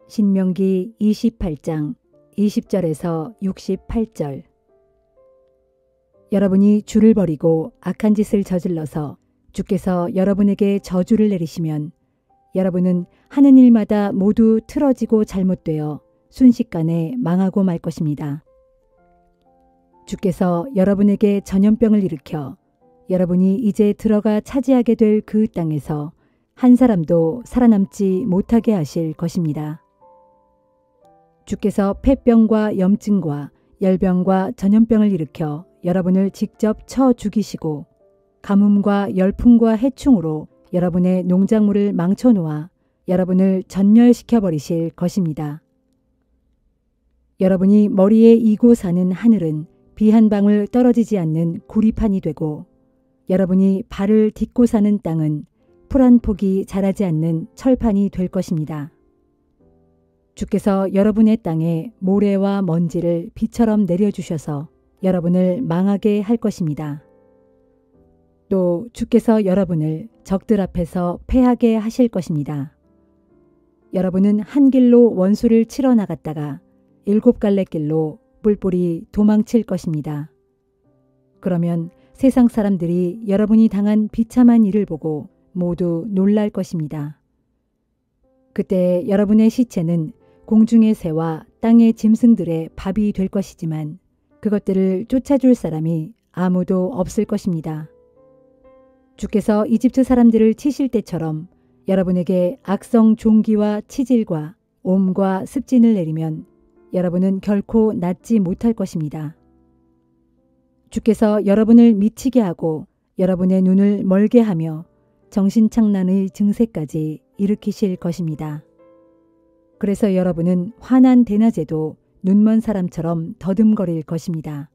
신명기 28장 20절에서 68절. 여러분이 주를 버리고 악한 짓을 저질러서 주께서 여러분에게 저주를 내리시면 여러분은 하는 일마다 모두 틀어지고 잘못되어 순식간에 망하고 말 것입니다. 주께서 여러분에게 전염병을 일으켜 여러분이 이제 들어가 차지하게 될 그 땅에서 한 사람도 살아남지 못하게 하실 것입니다. 주께서 폐병과 염증과 열병과 전염병을 일으켜 여러분을 직접 쳐 죽이시고 가뭄과 열풍과 해충으로 여러분의 농작물을 망쳐놓아 여러분을 전멸시켜 버리실 것입니다. 여러분이 머리에 이고 사는 하늘은 비 한 방울 떨어지지 않는 구리판이 되고 여러분이 발을 딛고 사는 땅은 풀 한 폭이 자라지 않는 철판이 될 것입니다. 주께서 여러분의 땅에 모래와 먼지를 비처럼 내려주셔서 여러분을 망하게 할 것입니다. 또 주께서 여러분을 적들 앞에서 패하게 하실 것입니다. 여러분은 한 길로 원수를 치러 나갔다가 7갈래 길로 뿔뿔이 도망칠 것입니다. 그러면 세상 사람들이 여러분이 당한 비참한 일을 보고 모두 놀랄 것입니다. 그때 여러분의 시체는 공중의 새와 땅의 짐승들의 밥이 될 것이지만 그것들을 쫓아줄 사람이 아무도 없을 것입니다. 주께서 이집트 사람들을 치실 때처럼 여러분에게 악성 종기와 치질과 옴과 습진을 내리면 여러분은 결코 낫지 못할 것입니다. 주께서 여러분을 미치게 하고 여러분의 눈을 멀게 하며 정신착란의 증세까지 일으키실 것입니다. 그래서 여러분은 환한 대낮에도 눈먼 사람처럼 더듬거릴 것입니다.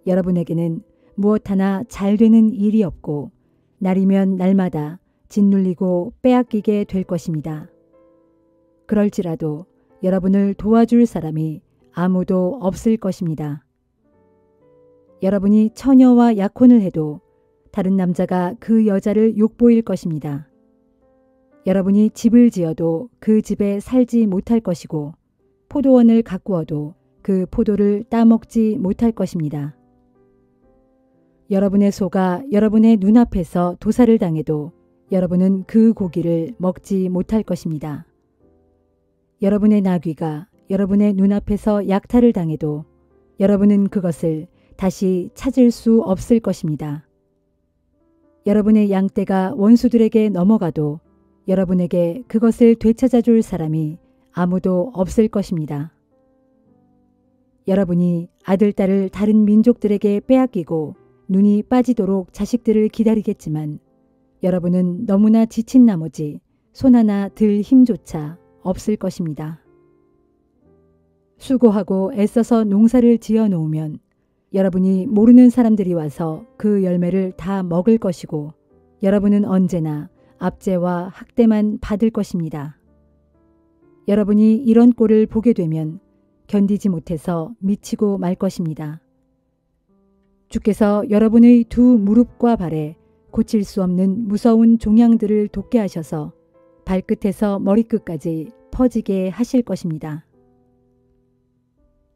여러분에게는 무엇 하나 잘 되는 일이 없고 날이면 날마다 짓눌리고 빼앗기게 될 것입니다. 그럴지라도 여러분을 도와줄 사람이 아무도 없을 것입니다. 여러분이 처녀와 약혼을 해도 다른 남자가 그 여자를 욕보일 것입니다. 여러분이 집을 지어도 그 집에 살지 못할 것이고 포도원을 가꾸어도 그 포도를 따먹지 못할 것입니다. 여러분의 소가 여러분의 눈앞에서 도살을 당해도 여러분은 그 고기를 먹지 못할 것입니다. 여러분의 나귀가 여러분의 눈앞에서 약탈을 당해도 여러분은 그것을 다시 찾을 수 없을 것입니다. 여러분의 양떼가 원수들에게 넘어가도 여러분에게 그것을 되찾아줄 사람이 아무도 없을 것입니다. 여러분이 아들, 딸을 다른 민족들에게 빼앗기고 눈이 빠지도록 자식들을 기다리겠지만 여러분은 너무나 지친 나머지 손 하나 들 힘조차 없을 것입니다. 수고하고 애써서 농사를 지어 놓으면 여러분이 모르는 사람들이 와서 그 열매를 다 먹을 것이고 여러분은 언제나 압제와 학대만 받을 것입니다. 여러분이 이런 꼴을 보게 되면 견디지 못해서 미치고 말 것입니다. 주께서 여러분의 두 무릎과 발에 고칠 수 없는 무서운 종양들을 돋게 하셔서 발끝에서 머리끝까지 퍼지게 하실 것입니다.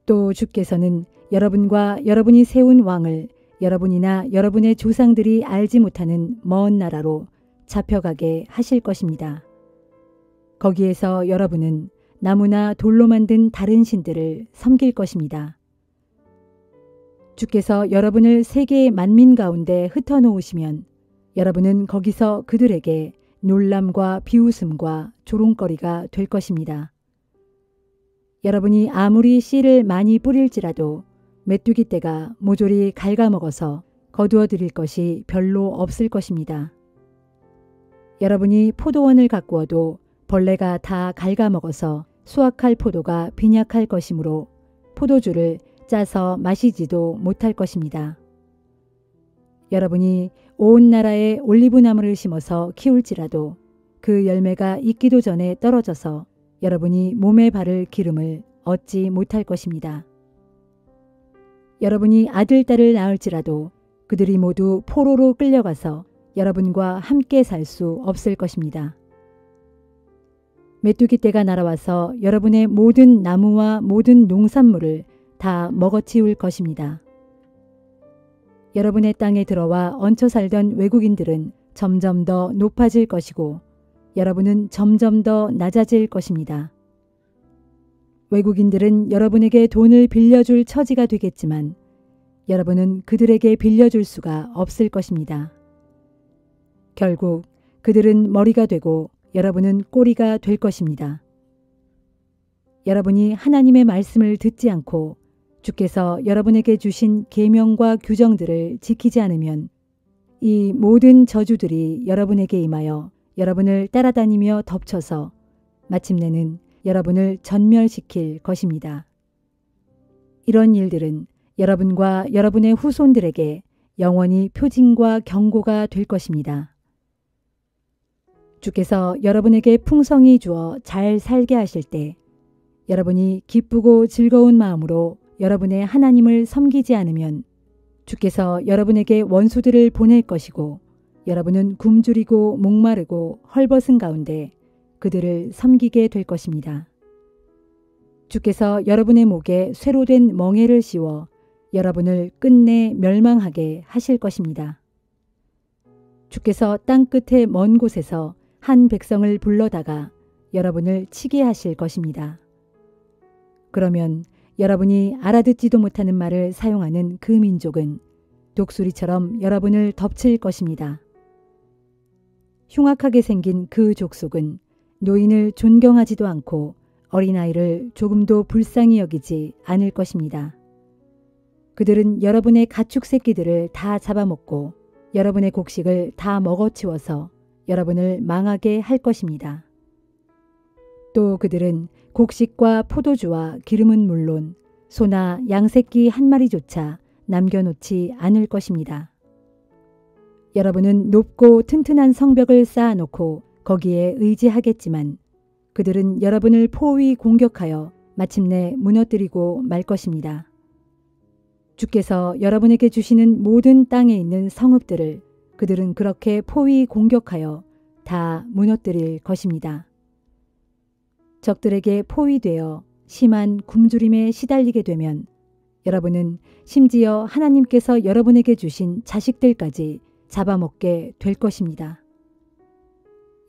또 주께서는 여러분과 여러분이 세운 왕을 여러분이나 여러분의 조상들이 알지 못하는 먼 나라로 잡혀가게 하실 것입니다. 거기에서 여러분은 나무나 돌로 만든 다른 신들을 섬길 것입니다. 주께서 여러분을 세계의 만민 가운데 흩어놓으시면 여러분은 거기서 그들에게 놀람과 비웃음과 조롱거리가 될 것입니다. 여러분이 아무리 씨를 많이 뿌릴지라도 메뚜기 떼가 모조리 갉아먹어서 거두어 드릴 것이 별로 없을 것입니다. 여러분이 포도원을 가꾸어도 벌레가 다 갉아먹어서 수확할 포도가 빈약할 것이므로 포도주를 짜서 마시지도 못할 것입니다. 여러분이 온 나라에 올리브나무를 심어서 키울지라도 그 열매가 익기도 전에 떨어져서 여러분이 몸에 바를 기름을 얻지 못할 것입니다. 여러분이 아들, 딸을 낳을지라도 그들이 모두 포로로 끌려가서 여러분과 함께 살 수 없을 것입니다. 메뚜기 떼가 날아와서 여러분의 모든 나무와 모든 농산물을 다 먹어치울 것입니다. 여러분의 땅에 들어와 얹혀 살던 외국인들은 점점 더 높아질 것이고 여러분은 점점 더 낮아질 것입니다. 외국인들은 여러분에게 돈을 빌려줄 처지가 되겠지만 여러분은 그들에게 빌려줄 수가 없을 것입니다. 결국 그들은 머리가 되고 여러분은 꼬리가 될 것입니다. 여러분이 하나님의 말씀을 듣지 않고 주께서 여러분에게 주신 계명과 규정들을 지키지 않으면 이 모든 저주들이 여러분에게 임하여 여러분을 따라다니며 덮쳐서 마침내는 여러분을 전멸시킬 것입니다. 이런 일들은 여러분과 여러분의 후손들에게 영원히 표징과 경고가 될 것입니다. 주께서 여러분에게 풍성히 주어 잘 살게 하실 때 여러분이 기쁘고 즐거운 마음으로 여러분의 하나님을 섬기지 않으면 주께서 여러분에게 원수들을 보낼 것이고 여러분은 굶주리고 목마르고 헐벗은 가운데 그들을 섬기게 될 것입니다. 주께서 여러분의 목에 쇠로 된 멍에를 씌워 여러분을 끝내 멸망하게 하실 것입니다. 주께서 땅끝의 먼 곳에서 한 백성을 불러다가 여러분을 치게 하실 것입니다. 그러면 여러분이 알아듣지도 못하는 말을 사용하는 그 민족은 독수리처럼 여러분을 덮칠 것입니다. 흉악하게 생긴 그 족속은 노인을 존경하지도 않고 어린아이를 조금도 불쌍히 여기지 않을 것입니다. 그들은 여러분의 가축 새끼들을 다 잡아먹고 여러분의 곡식을 다 먹어치워서 여러분을 망하게 할 것입니다. 또 그들은 곡식과 포도주와 기름은 물론 소나 양새끼 한 마리조차 남겨놓지 않을 것입니다. 여러분은 높고 튼튼한 성벽을 쌓아놓고 거기에 의지하겠지만 그들은 여러분을 포위 공격하여 마침내 무너뜨리고 말 것입니다. 주께서 여러분에게 주시는 모든 땅에 있는 성읍들을 그들은 그렇게 포위 공격하여 다 무너뜨릴 것입니다. 적들에게 포위되어 심한 굶주림에 시달리게 되면 여러분은 심지어 하나님께서 여러분에게 주신 자식들까지 잡아먹게 될 것입니다.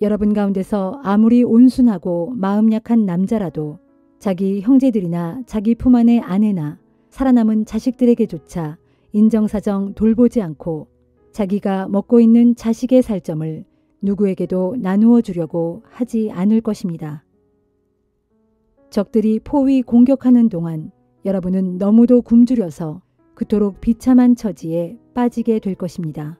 여러분 가운데서 아무리 온순하고 마음 약한 남자라도 자기 형제들이나 자기 품 안의 아내나 살아남은 자식들에게조차 인정사정 돌보지 않고 자기가 먹고 있는 자식의 살점을 누구에게도 나누어 주려고 하지 않을 것입니다. 적들이 포위 공격하는 동안 여러분은 너무도 굶주려서 그토록 비참한 처지에 빠지게 될 것입니다.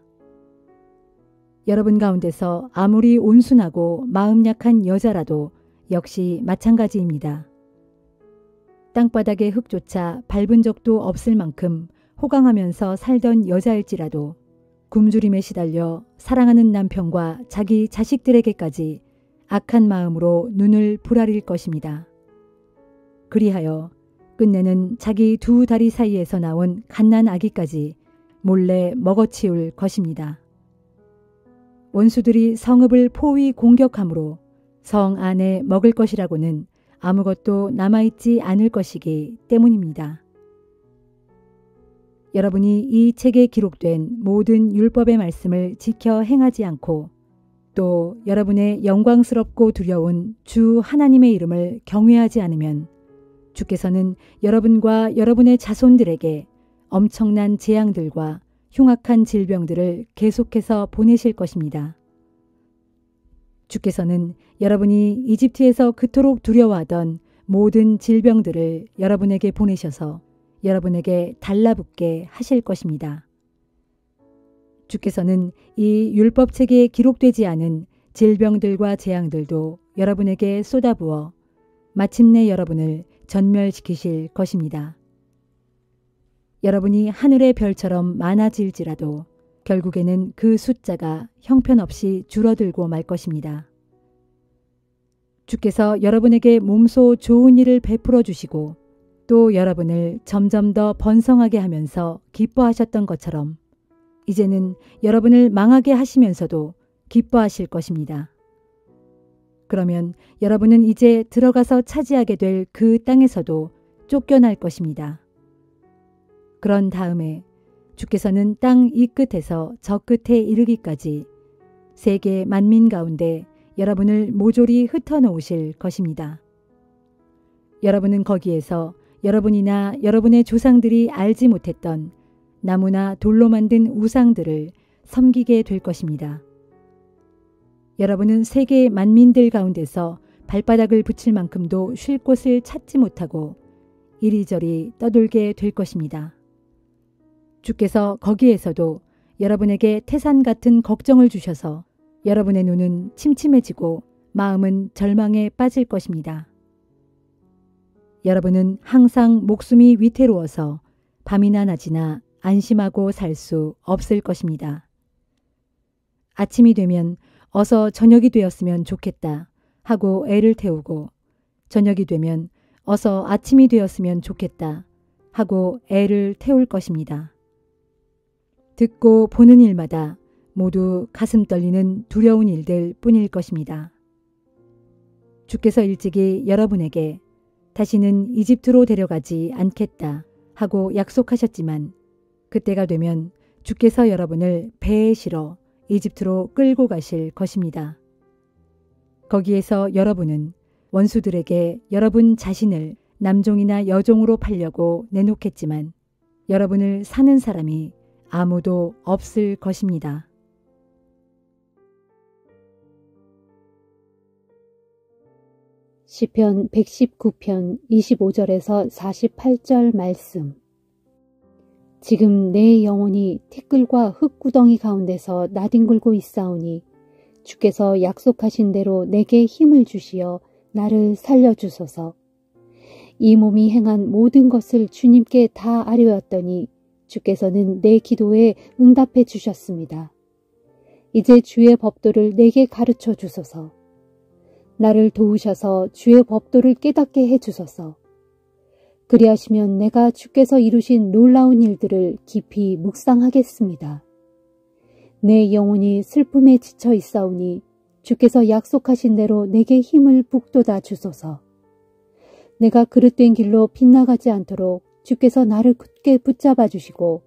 여러분 가운데서 아무리 온순하고 마음 약한 여자라도 역시 마찬가지입니다. 땅바닥의 흙조차 밟은 적도 없을 만큼 호강하면서 살던 여자일지라도 굶주림에 시달려 사랑하는 남편과 자기 자식들에게까지 악한 마음으로 눈을 부라릴 것입니다. 그리하여 끝내는 자기 두 다리 사이에서 나온 갓난아기까지 몰래 먹어치울 것입니다. 원수들이 성읍을 포위 공격함으로 성 안에 먹을 것이라고는 아무것도 남아있지 않을 것이기 때문입니다. 여러분이 이 책에 기록된 모든 율법의 말씀을 지켜 행하지 않고 또 여러분의 영광스럽고 두려운 주 하나님의 이름을 경외하지 않으면 주께서는 여러분과 여러분의 자손들에게 엄청난 재앙들과 흉악한 질병들을 계속해서 보내실 것입니다. 주께서는 여러분이 이집트에서 그토록 두려워하던 모든 질병들을 여러분에게 보내셔서 여러분에게 달라붙게 하실 것입니다. 주께서는 이 율법책에 기록되지 않은 질병들과 재앙들도 여러분에게 쏟아부어 마침내 여러분을 전멸시키실 것입니다. 여러분이 하늘의 별처럼 많아질지라도 결국에는 그 숫자가 형편없이 줄어들고 말 것입니다. 주께서 여러분에게 몸소 좋은 일을 베풀어 주시고 또 여러분을 점점 더 번성하게 하면서 기뻐하셨던 것처럼 이제는 여러분을 망하게 하시면서도 기뻐하실 것입니다. 그러면 여러분은 이제 들어가서 차지하게 될 그 땅에서도 쫓겨날 것입니다. 그런 다음에 주께서는 땅 이 끝에서 저 끝에 이르기까지 세계 만민 가운데 여러분을 모조리 흩어놓으실 것입니다. 여러분은 거기에서 여러분이나 여러분의 조상들이 알지 못했던 나무나 돌로 만든 우상들을 섬기게 될 것입니다. 여러분은 세계 만민들 가운데서 발바닥을 붙일 만큼도 쉴 곳을 찾지 못하고 이리저리 떠돌게 될 것입니다. 주께서 거기에서도 여러분에게 태산 같은 걱정을 주셔서 여러분의 눈은 침침해지고 마음은 절망에 빠질 것입니다. 여러분은 항상 목숨이 위태로워서 밤이나 낮이나 안심하고 살 수 없을 것입니다. 아침이 되면 어서 저녁이 되었으면 좋겠다 하고 애를 태우고 저녁이 되면 어서 아침이 되었으면 좋겠다 하고 애를 태울 것입니다. 듣고 보는 일마다 모두 가슴 떨리는 두려운 일들 뿐일 것입니다. 주께서 일찍이 여러분에게 다시는 이집트로 데려가지 않겠다 하고 약속하셨지만 그때가 되면 주께서 여러분을 배에 실어 이집트로 끌고 가실 것입니다. 거기에서 여러분은 원수들에게 여러분 자신을 남종이나 여종으로 팔려고 내놓겠지만 여러분을 사는 사람이 아무도 없을 것입니다. 시편 119편 25절에서 48절 말씀. 지금 내 영혼이 티끌과 흙구덩이 가운데서 나뒹굴고 있사오니 주께서 약속하신 대로 내게 힘을 주시어 나를 살려주소서. 이 몸이 행한 모든 것을 주님께 다 아뢰었더니 주께서는 내 기도에 응답해 주셨습니다. 이제 주의 법도를 내게 가르쳐 주소서. 나를 도우셔서 주의 법도를 깨닫게 해 주소서. 그리하시면 내가 주께서 이루신 놀라운 일들을 깊이 묵상하겠습니다. 내 영혼이 슬픔에 지쳐 있사오니 주께서 약속하신 대로 내게 힘을 북돋아 주소서. 내가 그릇된 길로 빗나가지 않도록 주께서 나를 굳게 붙잡아 주시고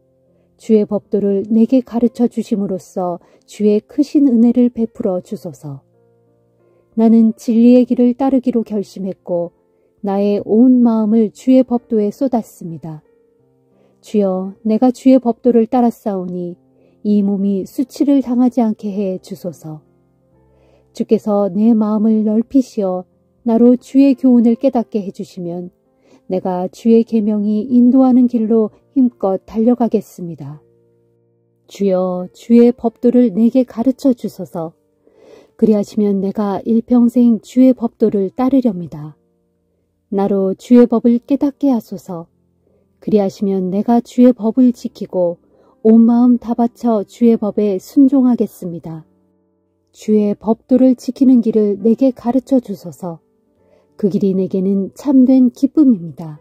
주의 법도를 내게 가르쳐 주심으로써 주의 크신 은혜를 베풀어 주소서. 나는 진리의 길을 따르기로 결심했고 나의 온 마음을 주의 법도에 쏟았습니다. 주여, 내가 주의 법도를 따랐사오니 이 몸이 수치를 당하지 않게 해 주소서. 주께서 내 마음을 넓히시어 나로 주의 교훈을 깨닫게 해주시면 내가 주의 계명이 인도하는 길로 힘껏 달려가겠습니다. 주여, 주의 법도를 내게 가르쳐 주소서. 그리하시면 내가 일평생 주의 법도를 따르렵니다. 나로 주의 법을 깨닫게 하소서. 그리하시면 내가 주의 법을 지키고 온 마음 다 바쳐 주의 법에 순종하겠습니다. 주의 법도를 지키는 길을 내게 가르쳐 주소서. 그 길이 내게는 참된 기쁨입니다.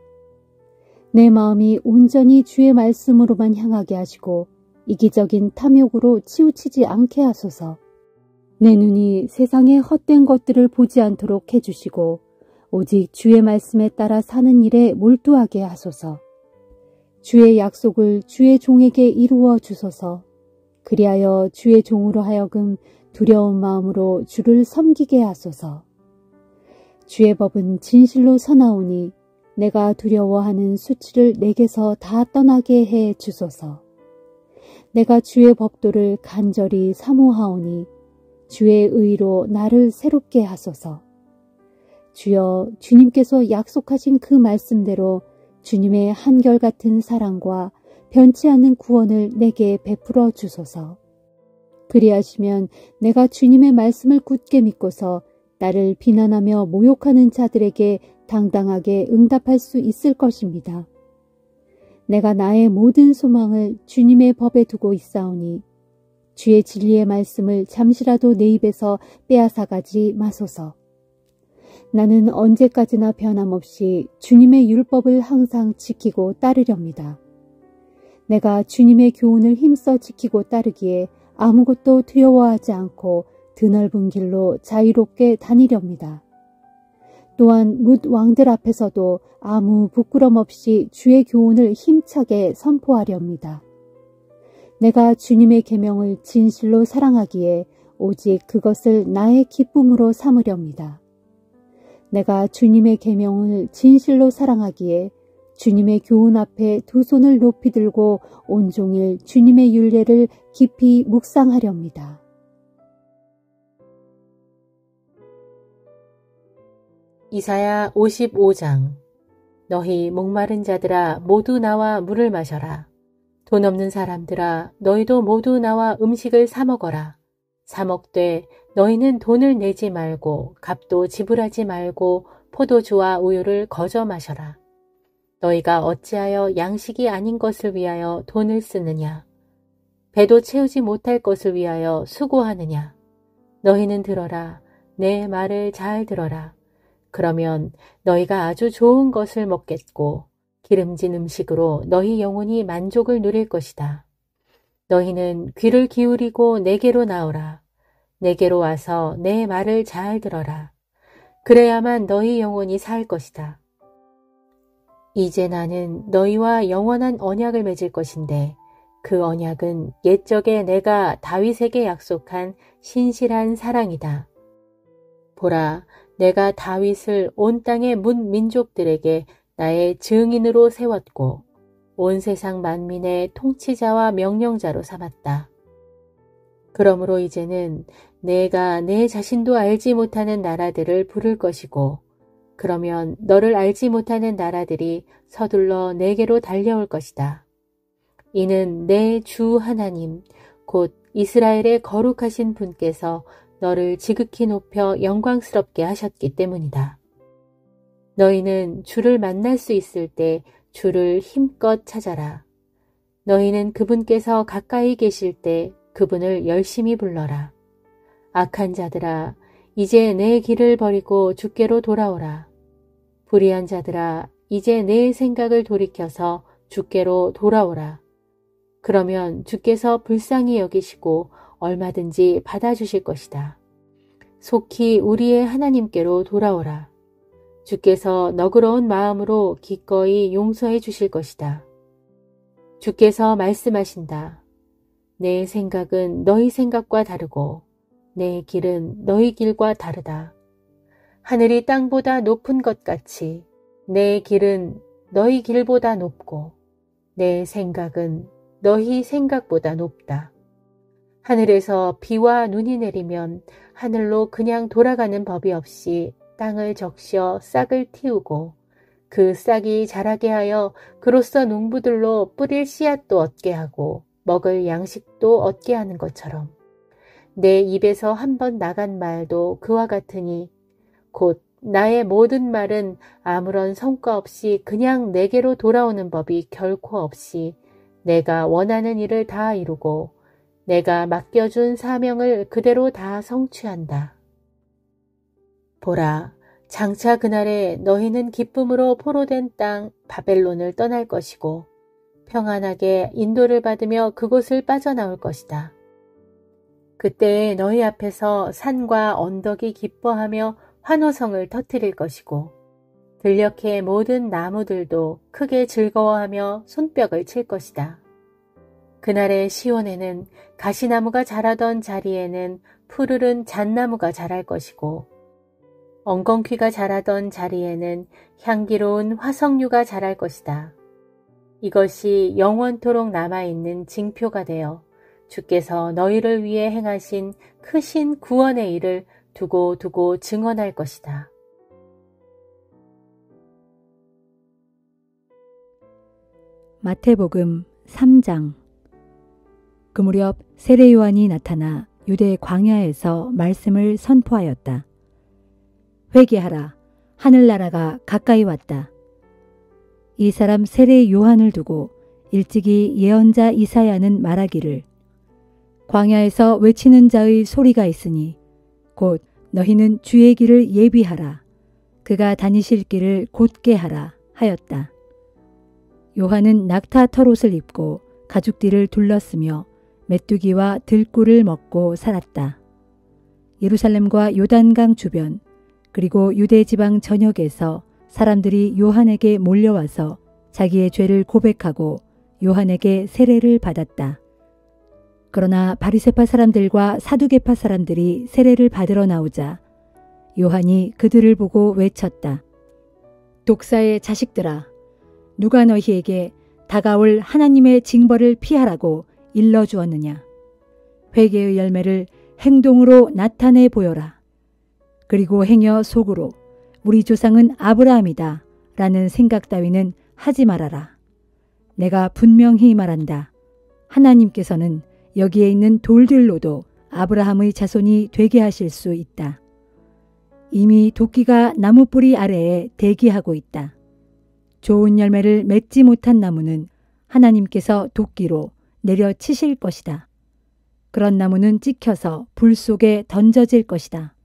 내 마음이 온전히 주의 말씀으로만 향하게 하시고 이기적인 탐욕으로 치우치지 않게 하소서. 내 눈이 세상의 헛된 것들을 보지 않도록 해주시고 오직 주의 말씀에 따라 사는 일에 몰두하게 하소서. 주의 약속을 주의 종에게 이루어 주소서. 그리하여 주의 종으로 하여금 두려운 마음으로 주를 섬기게 하소서. 주의 법은 진실로 선하오니 내가 두려워하는 수치를 내게서 다 떠나게 해 주소서. 내가 주의 법도를 간절히 사모하오니 주의 의로 나를 새롭게 하소서. 주여, 주님께서 약속하신 그 말씀대로 주님의 한결같은 사랑과 변치 않는 구원을 내게 베풀어 주소서. 그리하시면 내가 주님의 말씀을 굳게 믿고서 나를 비난하며 모욕하는 자들에게 당당하게 응답할 수 있을 것입니다. 내가 나의 모든 소망을 주님의 법에 두고 있사오니 주의 진리의 말씀을 잠시라도 내 입에서 빼앗아가지 마소서. 나는 언제까지나 변함없이 주님의 율법을 항상 지키고 따르렵니다. 내가 주님의 교훈을 힘써 지키고 따르기에 아무것도 두려워하지 않고 드넓은 길로 자유롭게 다니렵니다. 또한 뭇 왕들 앞에서도 아무 부끄럼 없이 주의 교훈을 힘차게 선포하렵니다. 내가 주님의 계명을 진실로 사랑하기에 오직 그것을 나의 기쁨으로 삼으렵니다. 내가 주님의 계명을 진실로 사랑하기에 주님의 교훈 앞에 두 손을 높이 들고 온종일 주님의 율례를 깊이 묵상하렵니다. 이사야 55장. 너희 목마른 자들아 모두 나와 물을 마셔라. 돈 없는 사람들아 너희도 모두 나와 음식을 사 먹어라. 사 먹되 너희는 돈을 내지 말고 값도 지불하지 말고 포도주와 우유를 거저 마셔라. 너희가 어찌하여 양식이 아닌 것을 위하여 돈을 쓰느냐. 배도 채우지 못할 것을 위하여 수고하느냐. 너희는 들어라. 내 말을 잘 들어라. 그러면 너희가 아주 좋은 것을 먹겠고 기름진 음식으로 너희 영혼이 만족을 누릴 것이다. 너희는 귀를 기울이고 내게로 나오라. 내게로 와서 내 말을 잘 들어라. 그래야만 너희 영혼이 살 것이다. 이제 나는 너희와 영원한 언약을 맺을 것인데 그 언약은 옛적에 내가 다윗에게 약속한 신실한 사랑이다. 보라, 내가 다윗을 온 땅의 문 민족들에게 나의 증인으로 세웠고 온 세상 만민의 통치자와 명령자로 삼았다. 그러므로 이제는 내가 내 자신도 알지 못하는 나라들을 부를 것이고 그러면 너를 알지 못하는 나라들이 서둘러 내게로 달려올 것이다. 이는 내 주 하나님 곧 이스라엘의 거룩하신 분께서 너를 지극히 높여 영광스럽게 하셨기 때문이다. 너희는 주를 만날 수 있을 때 주를 힘껏 찾아라. 너희는 그분께서 가까이 계실 때 그분을 열심히 불러라. 악한 자들아, 이제 내 길을 버리고 주께로 돌아오라. 불의한 자들아, 이제 내 생각을 돌이켜서 주께로 돌아오라. 그러면 주께서 불쌍히 여기시고 얼마든지 받아주실 것이다. 속히 우리의 하나님께로 돌아오라. 주께서 너그러운 마음으로 기꺼이 용서해 주실 것이다. 주께서 말씀하신다. 내 생각은 너희 생각과 다르고 내 길은 너희 길과 다르다. 하늘이 땅보다 높은 것 같이 내 길은 너희 길보다 높고 내 생각은 너희 생각보다 높다. 하늘에서 비와 눈이 내리면 하늘로 그냥 돌아가는 법이 없이 땅을 적셔 싹을 틔우고 그 싹이 자라게 하여 그로써 농부들로 뿌릴 씨앗도 얻게 하고 먹을 양식도 얻게 하는 것처럼 내 입에서 한 번 나간 말도 그와 같으니 곧 나의 모든 말은 아무런 성과 없이 그냥 내게로 돌아오는 법이 결코 없이 내가 원하는 일을 다 이루고 내가 맡겨준 사명을 그대로 다 성취한다. 보라, 장차 그날에 너희는 기쁨으로 포로된 땅 바벨론을 떠날 것이고 평안하게 인도를 받으며 그곳을 빠져나올 것이다. 그때에 너희 앞에서 산과 언덕이 기뻐하며 환호성을 터뜨릴 것이고 들녘의 모든 나무들도 크게 즐거워하며 손뼉을 칠 것이다. 그날의 시온에는 가시나무가 자라던 자리에는 푸르른 잣나무가 자랄 것이고 엉겅퀴가 자라던 자리에는 향기로운 화석류가 자랄 것이다. 이것이 영원토록 남아있는 징표가 되어 주께서 너희를 위해 행하신 크신 구원의 일을 두고두고 증언할 것이다. 마태복음 3장. 그 무렵 세례 요한이 나타나 유대 광야에서 말씀을 선포하였다. 회개하라, 하늘나라가 가까이 왔다. 이 사람 세례 요한을 두고 일찍이 예언자 이사야는 말하기를 광야에서 외치는 자의 소리가 있으니 곧 너희는 주의 길을 예비하라. 그가 다니실 길을 곧게 하라 하였다. 요한은 낙타 털옷을 입고 가죽띠를 둘렀으며 메뚜기와 들꿀을 먹고 살았다. 예루살렘과 요단강 주변 그리고 유대 지방 전역에서 사람들이 요한에게 몰려와서 자기의 죄를 고백하고 요한에게 세례를 받았다. 그러나 바리새파 사람들과 사두개파 사람들이 세례를 받으러 나오자 요한이 그들을 보고 외쳤다. 독사의 자식들아, 누가 너희에게 다가올 하나님의 징벌을 피하라고 일러주었느냐. 회개의 열매를 행동으로 나타내 보여라. 그리고 행여 속으로 우리 조상은 아브라함이다 라는 생각 따위는 하지 말아라. 내가 분명히 말한다. 하나님께서는 여기에 있는 돌들로도 아브라함의 자손이 되게 하실 수 있다. 이미 도끼가 나무 뿌리 아래에 대기하고 있다. 좋은 열매를 맺지 못한 나무는 하나님께서 도끼로 내려치실 것이다. 그런 나무는 찍혀서 불 속에 던져질 것이다.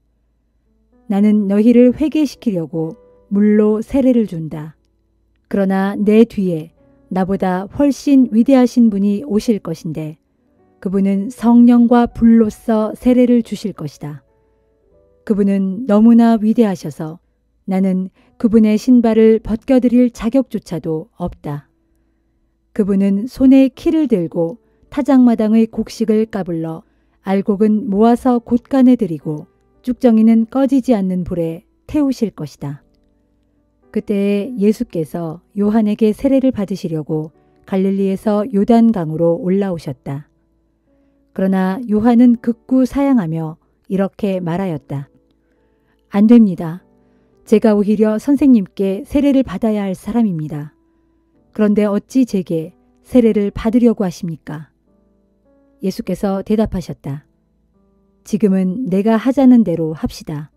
나는 너희를 회개시키려고 물로 세례를 준다. 그러나 내 뒤에 나보다 훨씬 위대하신 분이 오실 것인데 그분은 성령과 불로써 세례를 주실 것이다. 그분은 너무나 위대하셔서 나는 그분의 신발을 벗겨드릴 자격조차도 없다. 그분은 손에 키를 들고 타작마당의 곡식을 까불러 알곡은 모아서 곳간에 들이고 쭉정이는 꺼지지 않는 불에 태우실 것이다. 그때 예수께서 요한에게 세례를 받으시려고 갈릴리에서 요단강으로 올라오셨다. 그러나 요한은 극구 사양하며 이렇게 말하였다. 안 됩니다. 제가 오히려 선생님께 세례를 받아야 할 사람입니다. 그런데 어찌 제게 세례를 받으려고 하십니까? 예수께서 대답하셨다. 지금은 내가 하자는 대로 합시다.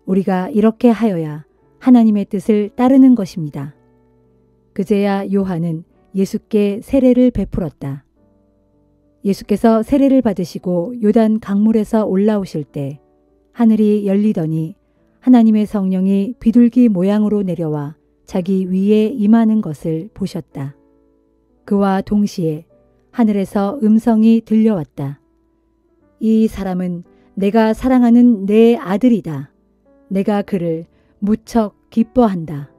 우리가 이렇게 하여야 하나님의 뜻을 따르는 것입니다. 그제야 요한은 예수께 세례를 베풀었다. 예수께서 세례를 받으시고 요단 강물에서 올라오실 때 하늘이 열리더니 하나님의 성령이 비둘기 모양으로 내려와 자기 위에 임하는 것을 보셨다. 그와 동시에 하늘에서 음성이 들려왔다. 이 사람은 내가 사랑하는 내 아들이다. 내가 그를 무척 기뻐한다.